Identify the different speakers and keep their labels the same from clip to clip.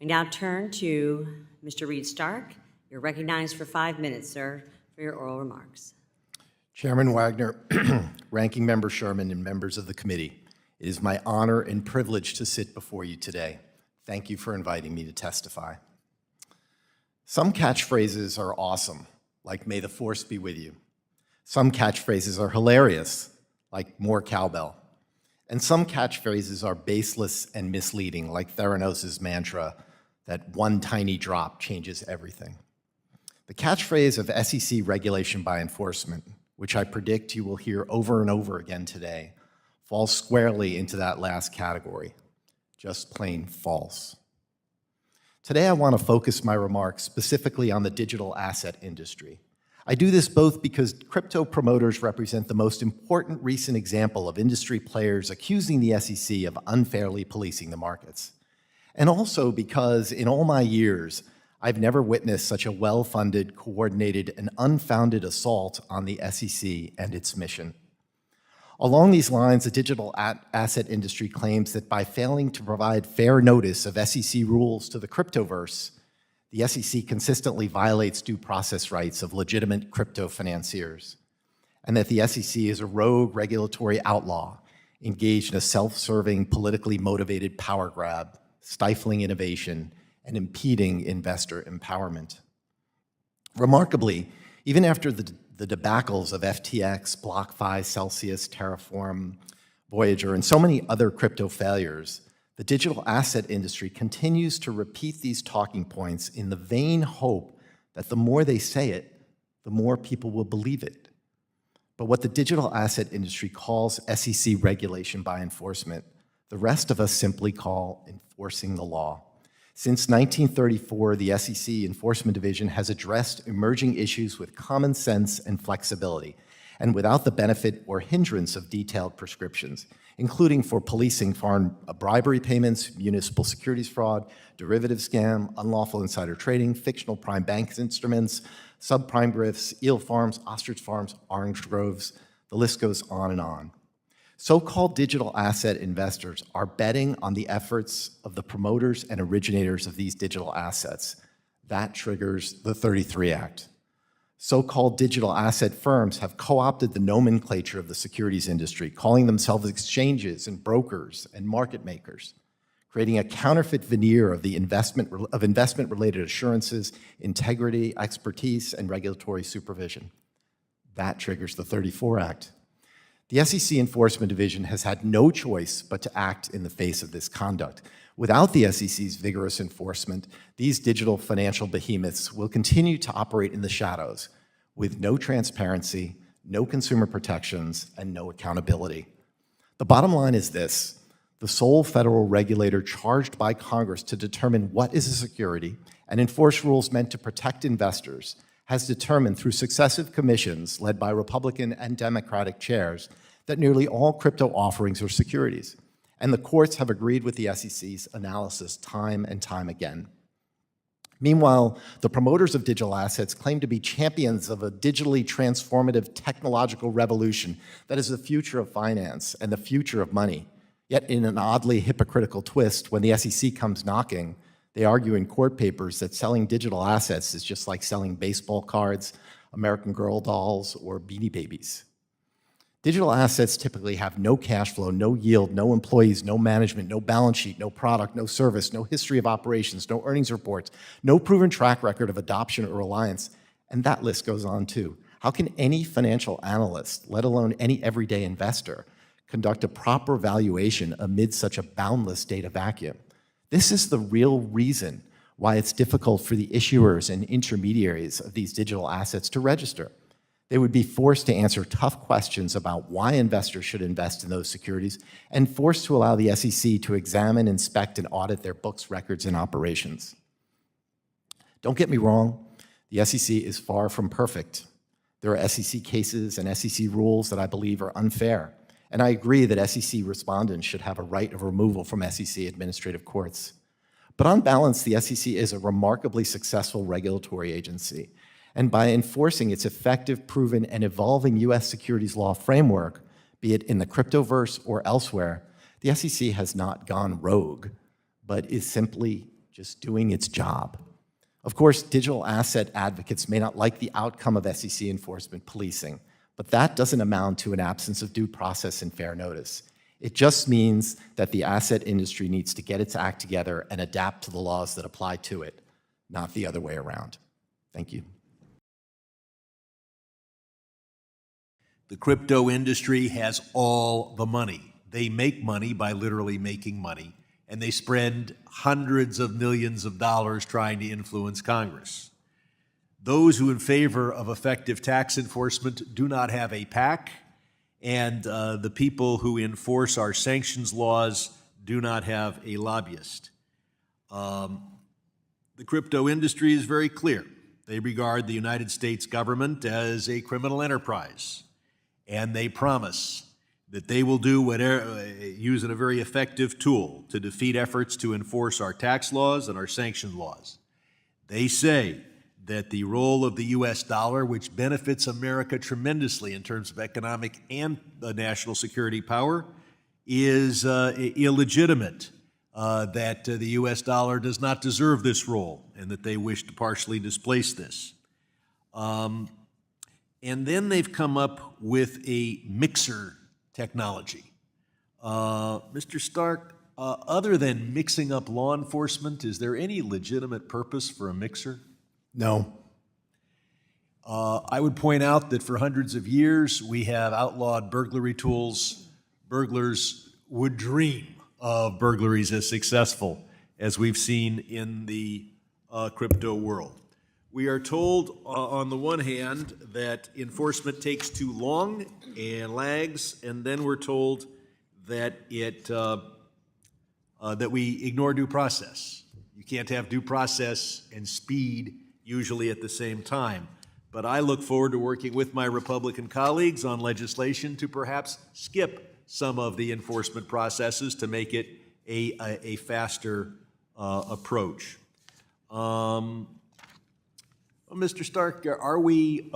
Speaker 1: We now turn to Mr. Reed Stark. You're recognized for 5 minutes, sir, for your oral remarks.
Speaker 2: Chairman Wagner, Ranking Member Sherman, and members of the committee, it is my honor and privilege to sit before you today. Thank you for inviting me to testify. Some catchphrases are awesome, like "May the Force be with you." Some catchphrases are hilarious, like "More cowbell." And some catchphrases are baseless and misleading, like Theranos' mantra that one tiny drop changes everything. The catchphrase of SEC regulation by enforcement, which I predict you will hear over and over again today, falls squarely into that last category, just plain false. Today, I want to focus my remarks specifically on the digital asset industry. I do this both because crypto promoters represent the most important recent example of industry players accusing the SEC of unfairly policing the markets, and also because in all my years, I've never witnessed such a well-funded, coordinated, and unfounded assault on the SEC and its mission. Along these lines, the digital asset industry claims that by failing to provide fair notice of SEC rules to the cryptoverse, the SEC consistently violates due process rights of legitimate crypto financiers, and that the SEC is a rogue regulatory outlaw engaged in a self-serving, politically motivated power grab, stifling innovation, and impeding investor empowerment. Remarkably, even after the debacles of FTX, BlockFi, Celsius, Terraform, Voyager, and so many other crypto failures, the digital asset industry continues to repeat these talking points in the vain hope that the more they say it, the more people will believe it. But what the digital asset industry calls SEC regulation by enforcement, the rest of us simply call enforcing the law. Since 1934, the SEC Enforcement Division has addressed emerging issues with common sense and flexibility, and without the benefit or hindrance of detailed prescriptions, including for policing foreign bribery payments, municipal securities fraud, derivative scam, unlawful insider trading, fictional prime bank instruments, subprime grifts, eel farms, ostrich farms, orange groves. The list goes on and on. So-called digital asset investors are betting on the efforts of the promoters and originators of these digital assets. That triggers the 33 Act. So-called digital asset firms have co-opted the nomenclature of the securities industry, calling themselves exchanges and brokers and market makers, creating a counterfeit veneer of investment-related assurances, integrity, expertise, and regulatory supervision. That triggers the 34 Act. The SEC Enforcement Division has had no choice but to act in the face of this conduct. Without the SEC's vigorous enforcement, these digital financial behemoths will continue to operate in the shadows with no transparency, no consumer protections, and no accountability. The bottom line is this: the sole federal regulator charged by Congress to determine what is a security and enforce rules meant to protect investors has determined through successive commissions led by Republican and Democratic chairs that nearly all crypto offerings are securities, and the courts have agreed with the SEC's analysis time and time again. Meanwhile, the promoters of digital assets claim to be champions of a digitally transformative technological revolution that is the future of finance and the future of money. Yet in an oddly hypocritical twist, when the SEC comes knocking, they argue in court papers that selling digital assets is just like selling baseball cards, American Girl dolls, or Beanie Babies. Digital assets typically have no cash flow, no yield, no employees, no management, no balance sheet, no product, no service, no history of operations, no earnings reports, no proven track record of adoption or reliance, and that list goes on too. How can any financial analyst, let alone any everyday investor, conduct a proper valuation amid such a boundless data vacuum? This is the real reason why it's difficult for the issuers and intermediaries of these digital assets to register. They would be forced to answer tough questions about why investors should invest in those securities and forced to allow the SEC to examine, inspect, and audit their books, records, and operations. Don't get me wrong, the SEC is far from perfect. There are SEC cases and SEC rules that I believe are unfair, and I agree that SEC respondents should have a right of removal from SEC administrative courts. But on balance, the SEC is a remarkably successful regulatory agency, and by enforcing its effective, proven, and evolving U.S. securities law framework, be it in the cryptoverse or elsewhere, the SEC has not gone rogue, but is simply just doing its job. Of course, digital asset advocates may not like the outcome of SEC enforcement policing, but that doesn't amount to an absence of due process and fair notice. It just means that the asset industry needs to get its act together and adapt to the laws that apply to it, not the other way around. Thank you.
Speaker 3: The crypto industry has all the money. They make money by literally making money, and they spend hundreds of millions of dollars trying to influence Congress. Those who are in favor of effective tax enforcement do not have a PAC, and the people who enforce our sanctions laws do not have a lobbyist. The crypto industry is very clear. They regard the United States government as a criminal enterprise, and they promise that they will do whatever, using a very effective tool to defeat efforts to enforce our tax laws and our sanction laws. They say that the role of the U.S. dollar, which benefits America tremendously in terms of economic and national security power, is illegitimate, that the U.S. dollar does not deserve this role, and that they wish to partially displace this. And then they've come up with a mixer technology. Mr. Stark, other than mixing up law enforcement, is there any legitimate purpose for a mixer?
Speaker 2: No.
Speaker 3: I would point out that for hundreds of years, we have outlawed burglary tools. Burglars would dream of burglaries as successful as we've seen in the crypto world. We are told, on the one hand, that enforcement takes too long and lags, and then we're told that that we ignore due process. You can't have due process and speed usually at the same time. But I look forward to working with my Republican colleagues on legislation to perhaps skip some of the enforcement processes to make it a faster approach. Mr. Stark, are we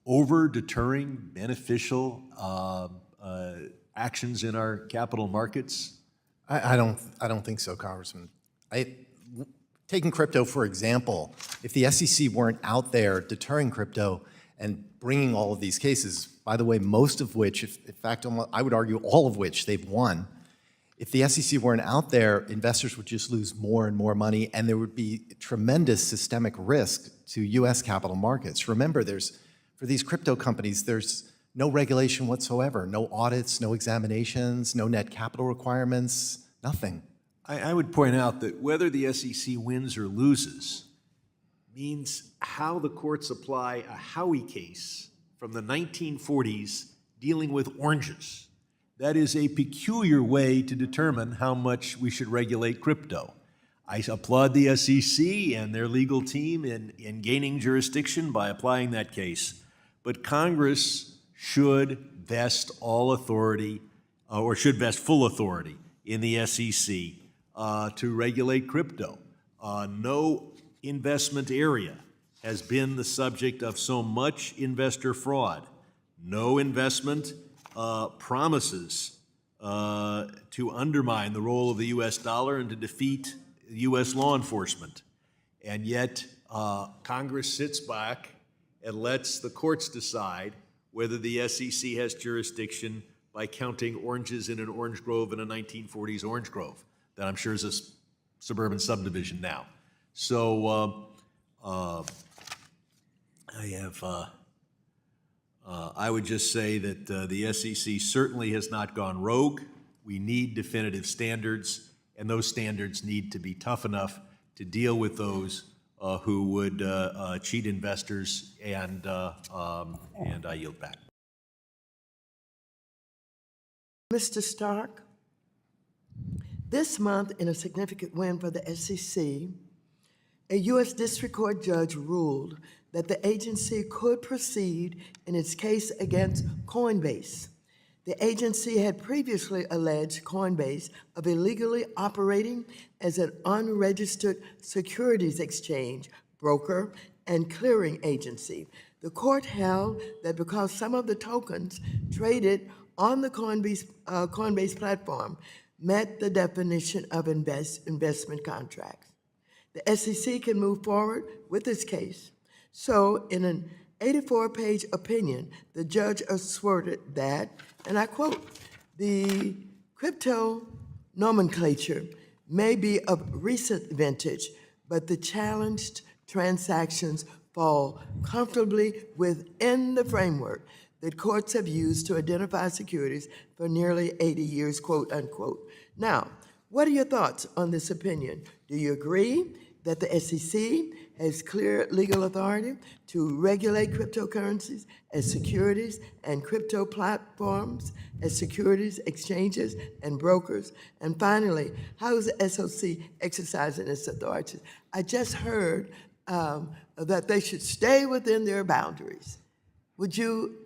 Speaker 3: over-deterring beneficial actions in our capital markets?
Speaker 2: I don't think so, Congressman. Taking crypto, for example, if the SEC weren't out there deterring crypto and bringing all of these cases, by the way, most of which, in fact, I would argue all of which they've won, if the SEC weren't out there, investors would just lose more and more money, and there would be tremendous systemic risk to U.S. capital markets. Remember, for these crypto companies, there's no regulation whatsoever, no audits, no examinations, no net capital requirements, nothing.
Speaker 3: I would point out that whether the SEC wins or loses means how the courts apply a Howey case from the 1940s dealing with oranges. That is a peculiar way to determine how much we should regulate crypto. I applaud the SEC and their legal team in gaining jurisdiction by applying that case. But Congress should vest all authority, or should vest full authority in the SEC to regulate crypto. No investment area has been the subject of so much investor fraud. No investment promises to undermine the role of the U.S. dollar and to defeat U.S. law enforcement. And yet, Congress sits back and lets the courts decide whether the SEC has jurisdiction by counting oranges in an orange grove in a 1940s orange grove that I'm sure is a suburban subdivision now. So I would just say that the SEC certainly has not gone rogue. We need definitive standards, and those standards need to be tough enough to deal with those who would cheat investors, and I yield back.
Speaker 4: Mr. Stark, this month, in a significant win for the SEC, a U.S. District Court judge ruled that the agency could proceed in its case against Coinbase. The agency had previously alleged Coinbase of illegally operating as an unregistered securities exchange, broker, and clearing agency. The court held that because some of the tokens traded on the Coinbase platform met the definition of investment contracts. the SEC can move forward with this case. So in an 84-page opinion, the judge asserted that, and I quote, the crypto nomenclature may be of recent vintage, but the challenged transactions fall comfortably within the framework that courts have used to identify securities for nearly 80 years, quote unquote. Now, what are your thoughts on this opinion? Do you agree that the SEC has clear legal authority to regulate cryptocurrencies as securities and crypto platforms as securities exchanges and brokers? And finally, how is the SOC exercising its authority? I just heard that they should stay within their boundaries. Would you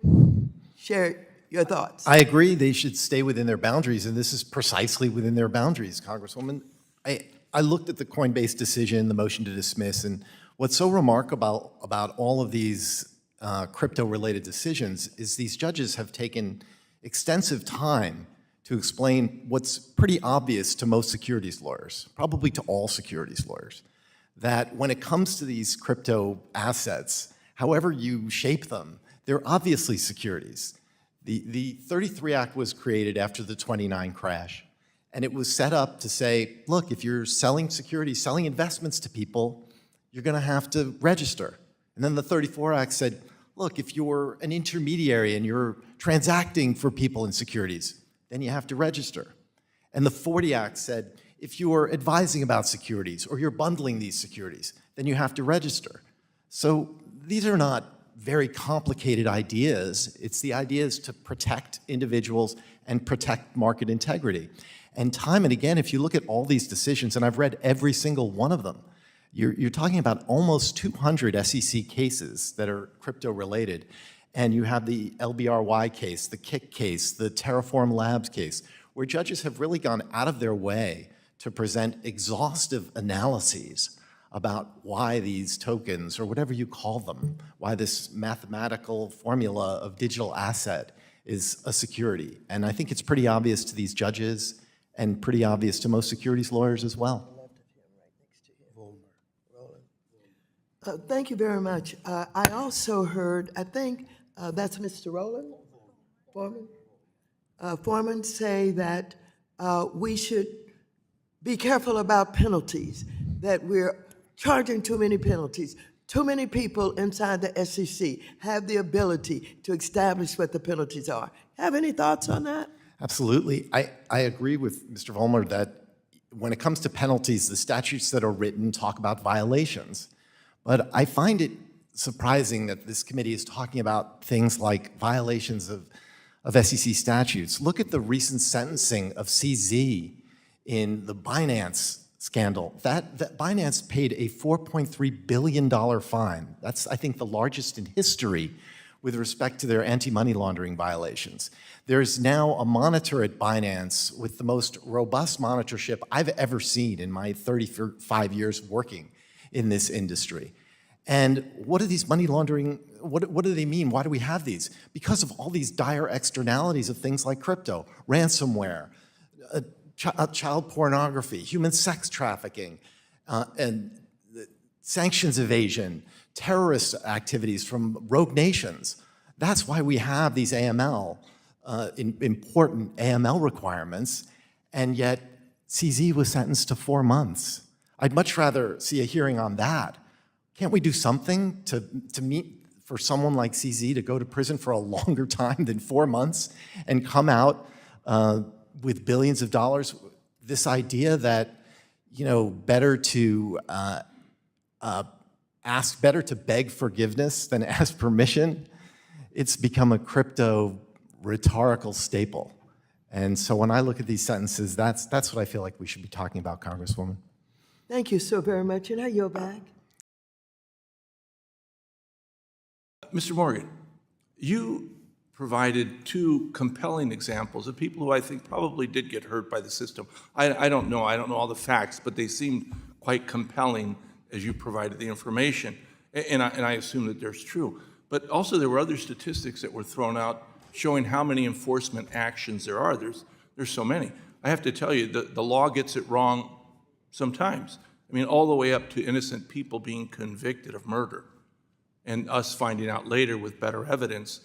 Speaker 4: share your thoughts?
Speaker 2: I agree they should stay within their boundaries, and this is precisely within their boundaries, Congresswoman. I looked at the Coinbase decision, the motion to dismiss, and what's so remarkable about all of these crypto-related decisions is these judges have taken extensive time to explain what's pretty obvious to most securities lawyers, probably to all securities lawyers, that when it comes to these crypto assets, however you shape them, they're obviously securities. The 33 Act was created after the 29 crash, and it was set up to say, look, if you're selling securities, selling investments to people, you're going to have to register. And then the 34 Act said, look, if you're an intermediary and you're transacting for people in securities, then you have to register. And the 40 Act said, if you're advising about securities or you're bundling these securities, then you have to register. So these are not very complicated ideas. It's the ideas to protect individuals and protect market integrity. And time and again, if you look at all these decisions, and I've read every single one of them, you're talking about almost 200 SEC cases that are crypto-related. And you have the LBRY case, the Kik case, the Terraform Labs case, where judges have really gone out of their way to present exhaustive analyses about why these tokens, or whatever you call them, why this mathematical formula of digital asset is a security. And I think it's pretty obvious to these judges and pretty obvious to most securities lawyers as well.
Speaker 4: Thank you very much. I also heard, I think that's Mr. Rowland, Foreman say that we should be careful about penalties, that we're charging too many penalties. Too many people inside the SEC have the ability to establish what the penalties are. Have any thoughts on that?
Speaker 2: Absolutely. I agree with Mr. Vollmer that when it comes to penalties, the statutes that are written talk about violations. But I find it surprising that this committee is talking about things like violations of SEC statutes. Look at the recent sentencing of CZ in the Binance scandal. That Binance paid a $4.3 billion fine. That's, I think, the largest in history with respect to their anti-money laundering violations. There's now a monitor at Binance with the most robust monitorship I've ever seen in my 35 years working in this industry. And what are these money laundering, what do they mean? Why do we have these? Because of all these dire externalities of things like crypto, ransomware, child pornography, human sex trafficking, and sanctions evasion, terrorist activities from rogue nations. That's why we have these AML, important AML requirements, and yet CZ was sentenced to 4 months. I'd much rather see a hearing on that. Can't we do something to meet for someone like CZ to go to prison for a longer time than 4 months and come out with billions of dollars? This idea that, you know, better to beg forgiveness than ask permission, it's become a crypto rhetorical staple. And so when I look at these sentences, that's what I feel like we should be talking about, Congresswoman.
Speaker 4: Thank you so very much. And I yield back.
Speaker 5: Mr. Morgan, you provided 2 compelling examples of people who I think probably did get hurt by the system. I don't know all the facts, but they seemed quite compelling as you provided the information, and I assume that there's true. But also there were other statistics that were thrown out showing how many enforcement actions there are. There's so many. I have to tell you, the law gets it wrong sometimes. I mean, all the way up to innocent people being convicted of murder. And us finding out later with better evidence,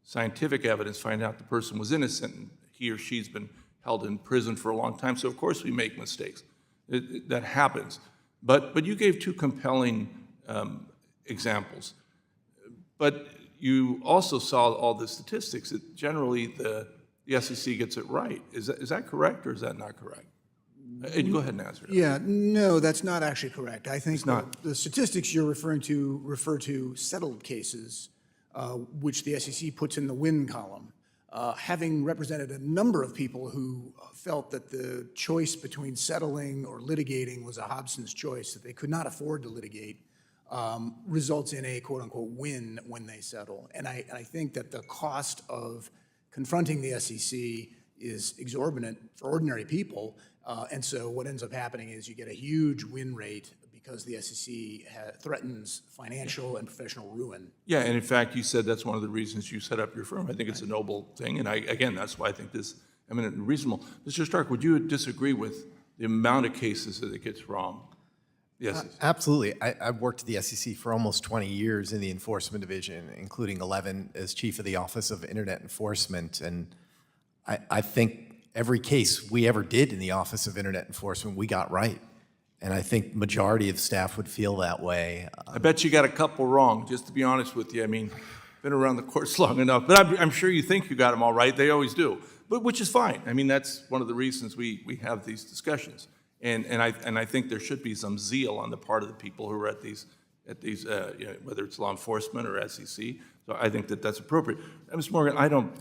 Speaker 5: scientific evidence, finding out the person was innocent and he or she's been held in prison for a long time. So of course we make mistakes. That happens. But you gave two compelling examples. But you also saw all the statistics that generally the SEC gets it right. Is that correct or is that not correct? Go ahead and answer that.
Speaker 6: Yeah, no, that's not actually correct. I think
Speaker 5: not.
Speaker 6: the statistics you're referring to refer to settled cases, which the SEC puts in the win column. Having represented a number of people who felt that the choice between settling or litigating was a Hobson's choice, that they could not afford to litigate, results in a quote-unquote win when they settle. And I think that the cost of confronting the SEC is exorbitant for ordinary people. And so what ends up happening is you get a huge win rate because the SEC threatens financial and professional ruin.
Speaker 5: Yeah, and in fact, you said that's one of the reasons you set up your firm. I think it's a noble thing, and again, that's why I think this is eminent and reasonable. Mr. Stark, would you disagree with the amount of cases that it gets wrong? Yes.
Speaker 2: Absolutely. I've worked at the SEC for almost 20 years in the enforcement division, including 11 as chief of the Office of Internet Enforcement. And I think every case we ever did in the Office of Internet Enforcement, we got right. And I think majority of staff would feel that way.
Speaker 5: I bet you got a couple wrong, just to be honest with you. I mean, been around the courts long enough, but I'm sure you think you got them all right. They always do, but which is fine. I mean, that's one of the reasons we have these discussions. And I think there should be some zeal on the part of the people who are at these you know, whether it's law enforcement or SEC. So I think that that's appropriate. Mr. Morgan, I don't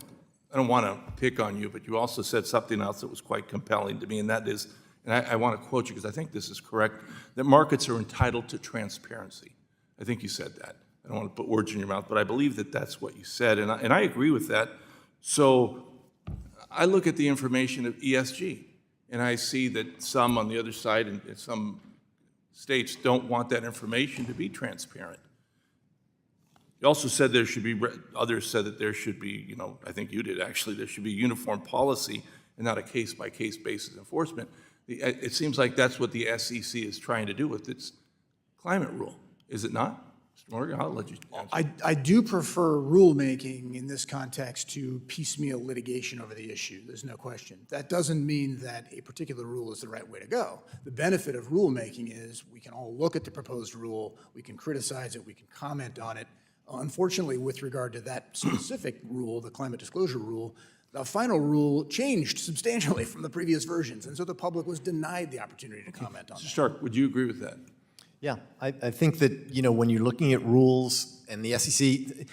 Speaker 5: want to pick on you, but you also said something else that was quite compelling to me, and that is, and I want to quote you because I think this is correct, that markets are entitled to transparency. I think you said that. I don't want to put words in your mouth, but I believe that that's what you said, and I agree with that. So I look at the information of ESG, and I see that some on the other side and some states don't want that information to be transparent. You also said there should be, others said that there should be, you know, I think you did actually, there should be uniform policy and not a case-by-case basis enforcement. It seems like that's what the SEC is trying to do with its climate rule, is it not? Mr. Morgan, I'll let you answer.
Speaker 6: I do prefer rulemaking in this context to piecemeal litigation over the issue. There's no question. That doesn't mean that a particular rule is the right way to go. The benefit of rulemaking is we can all look at the proposed rule, we can criticize it, we can comment on it. Unfortunately, with regard to that specific rule, the climate disclosure rule, the final rule changed substantially from the previous versions, and so the public was denied the opportunity to comment on
Speaker 5: Mr.
Speaker 6: that.
Speaker 5: Stark, would you agree with that?
Speaker 2: Yeah, I think that, you know, when you're looking at rules and the SEC,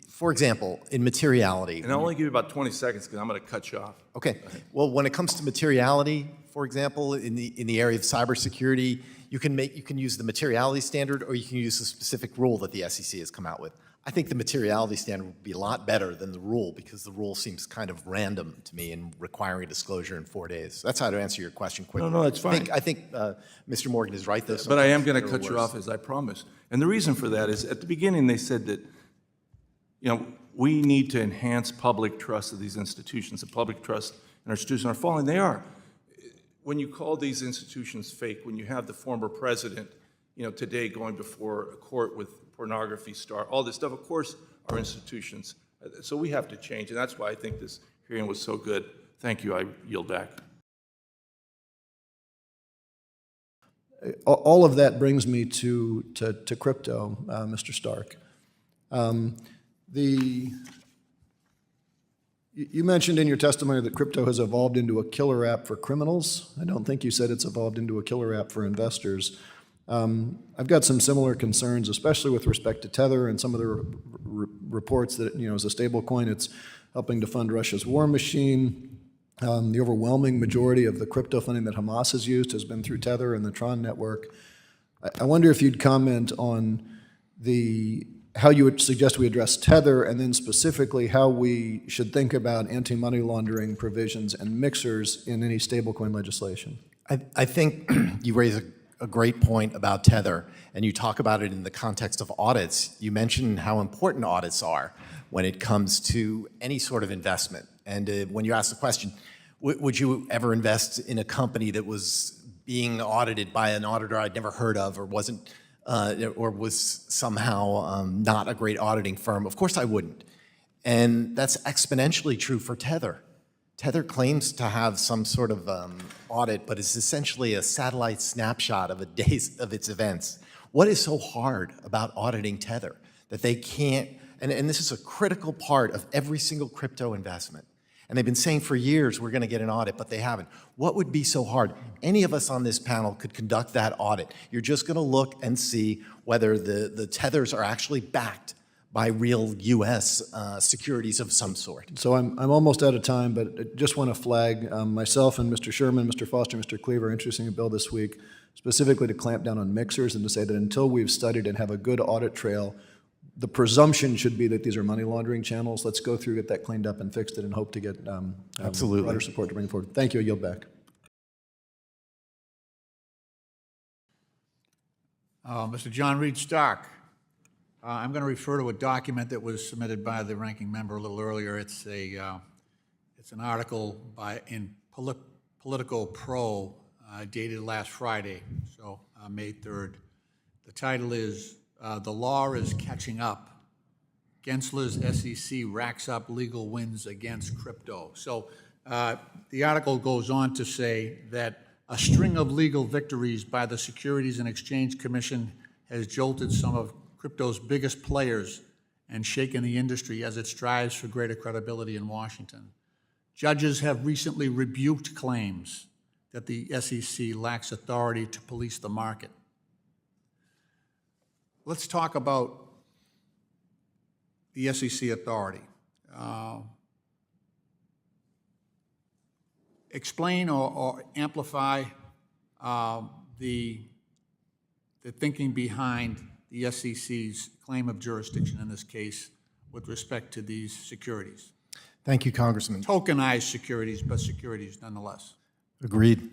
Speaker 2: for example, in materiality.
Speaker 5: And I'll only give you about 20 seconds because I'm going to cut you off.
Speaker 2: Okay. Well, when it comes to materiality, for example, in the area of cybersecurity, you can use the materiality standard or you can use the specific rule that the SEC has come out with. I think the materiality standard would be a lot better than the rule because the rule seems kind of random to me in requiring a disclosure in 4 days. That's how to answer your question quickly.
Speaker 5: No, that's fine.
Speaker 2: I think Mr. Morgan is right, though.
Speaker 5: But I am going to
Speaker 2: Sometimes
Speaker 5: cut
Speaker 2: they're
Speaker 5: you
Speaker 2: worse.
Speaker 5: off, as I promised. And the reason for that is, at the beginning, they said that, you know, we need to enhance public trust of these institutions. The public trust in our institutions are falling. They are. When you call these institutions fake, when you have the former president, you know, today going before a court with pornography star, all this stuff, of course, our institutions. So we have to change, and that's why I think this hearing was so good. Thank you. I yield back.
Speaker 7: All of that brings me to crypto, Mr. Stark. You mentioned in your testimony that crypto has evolved into a killer app for criminals. I don't think you said it's evolved into a killer app for investors. I've got some similar concerns, especially with respect to Tether and some of the reports that, you know, as a stablecoin, it's helping to fund Russia's war machine. The overwhelming majority of the crypto funding that Hamas has used has been through Tether and the Tron network. I wonder if you'd comment on how you would suggest we address Tether, and then specifically how we should think about anti-money laundering provisions and mixers in any stablecoin legislation.
Speaker 2: I think you raise a great point about Tether, and you talk about it in the context of audits. You mentioned how important audits are when it comes to any sort of investment. And when you ask the question, would you ever invest in a company that was being audited by an auditor I'd never heard of, or wasn't, or was somehow not a great auditing firm, of course I wouldn't. And that's exponentially true for Tether. Tether claims to have some sort of audit, but it's essentially a satellite snapshot of a days of its events. What is so hard about auditing Tether that they can't, and this is a critical part of every single crypto investment. And they've been saying for years, we're gonna get an audit, but they haven't. What would be so hard? Any of us on this panel could conduct that audit. You're just gonna look and see whether the tethers are actually backed by real US securities of some sort.
Speaker 7: So I'm almost out of time, but I just want to flag myself and Mr. Sherman, Mr. Foster, Mr. Cleaver introducing a bill this week specifically to clamp down on mixers and to say that until we've studied and have a good audit trail, the presumption should be that these are money laundering channels. Let's go through, get that cleaned up and fixed it, and hope to get
Speaker 2: Absolutely.
Speaker 7: broader support to bring forward. Thank you. I yield back.
Speaker 8: Mr. John Reed Stark. I'm going to refer to a document that was submitted by the ranking member a little earlier. It's an article in Politico Pro dated last Friday, so May 3rd. The title is "The Law is Catching Up. Gensler's SEC Racks Up Legal Wins Against Crypto." So the article goes on to say that a string of legal victories by the Securities and Exchange Commission has jolted some of crypto's biggest players and shaken the industry as it strives for greater credibility in Washington. Judges have recently rebuked claims that the SEC lacks authority to police the market. Let's talk about the SEC authority. Explain or amplify the thinking behind the SEC's claim of jurisdiction in this case with respect to these securities.
Speaker 2: Thank you, Congressman.
Speaker 8: Tokenized securities, but securities nonetheless.
Speaker 2: Agreed.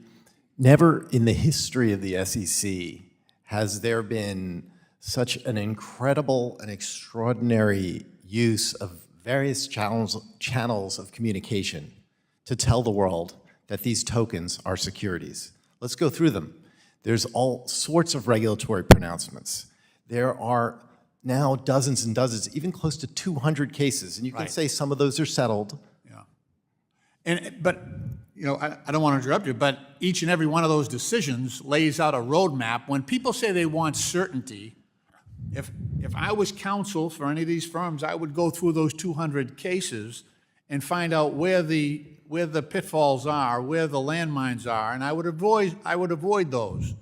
Speaker 2: Never in the history of the SEC has there been such an incredible and extraordinary use of various channels of communication to tell the world that these tokens are securities. Let's go through them. There's all sorts of regulatory pronouncements. There are now dozens and dozens, even close to 200 cases, and you can
Speaker 8: Right.
Speaker 2: say some of those are settled.
Speaker 8: Yeah. But you know, I don't want to interrupt you, but each and every one of those decisions lays out a roadmap. When people say they want certainty, if I was counsel for any of these firms, I would go through those 200 cases and find out where the pitfalls are, where the landmines are, and I would avoid those.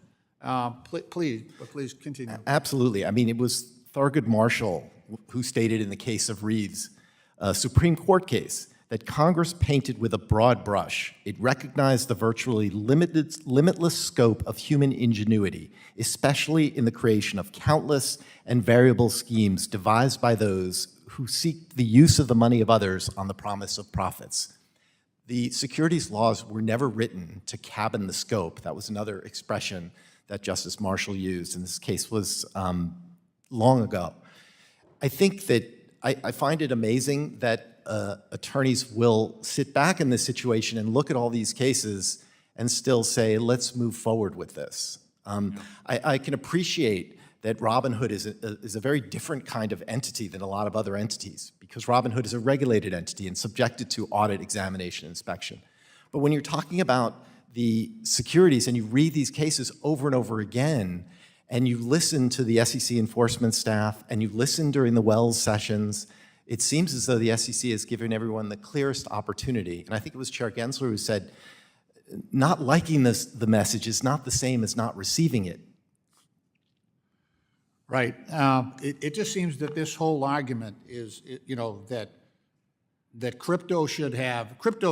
Speaker 8: Please continue.
Speaker 2: Absolutely. I mean, it was Thurgood Marshall who stated in the case of Reeves, a Supreme Court case, that Congress painted with a broad brush. It recognized the virtually limitless scope of human ingenuity, especially in the creation of countless and variable schemes devised by those who seek the use of the money of others on the promise of profits. The securities laws were never written to cabin the scope. That was another expression that Justice Marshall used, and this case was long ago. I think that I find it amazing that attorneys will sit back in this situation and look at all these cases and still say, let's move forward with this. I can appreciate that Robinhood is a very different kind of entity than a lot of other entities, because Robinhood is a regulated entity and subjected to audit, examination, inspection. But when you're talking about the securities and you read these cases over and over again, and you listen to the SEC enforcement staff, and you listen during the Wells sessions, it seems as though the SEC has given everyone the clearest opportunity. And I think it was Chair Gensler who said, not liking the message is not the same as not receiving it.
Speaker 8: Right. It just seems that this whole argument is, you know, that crypto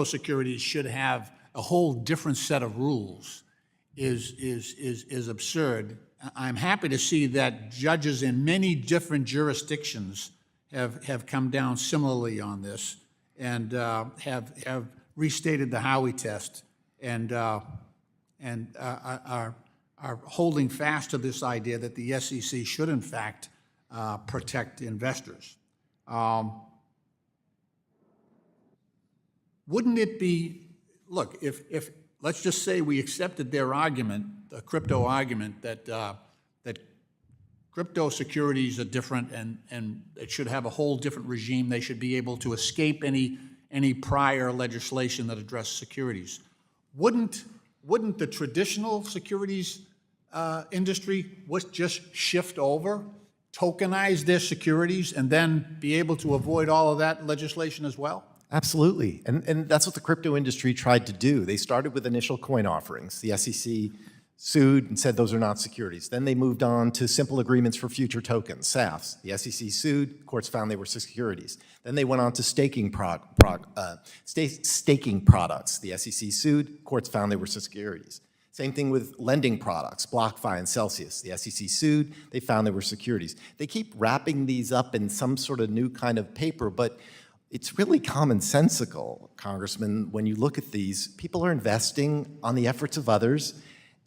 Speaker 8: securities should have a whole different set of rules is absurd. I'm happy to see that judges in many different jurisdictions have come down similarly on this and have restated the Howey test and are holding fast to this idea that the SEC should in fact protect investors. Wouldn't it be, look, if let's just say we accepted their argument, the crypto argument, that crypto securities are different and it should have a whole different regime. They should be able to escape any prior legislation that addressed securities. Wouldn't the traditional securities industry just shift over, tokenize their securities, and then be able to avoid all of that legislation as well?
Speaker 2: Absolutely. And that's what the crypto industry tried to do. They started with initial coin offerings. The SEC sued and said those are not securities. Then they moved on to simple agreements for future tokens, SAFs. The SEC sued, courts found they were securities. Then they went on to staking products. The SEC sued, courts found they were securities. Same thing with lending products, BlockFi and Celsius. The SEC sued, they found they were securities. They keep wrapping these up in some sort of new kind of paper, but it's really commonsensical, Congressman, when you look at these. People are investing on the efforts of others,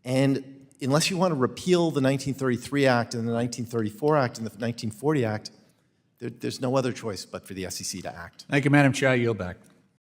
Speaker 2: and unless you want to repeal the 1933 Act and the 1934 Act and the 1940 Act, there's no other choice but for the SEC to act.
Speaker 8: Thank you, Madam Chair. I yield back.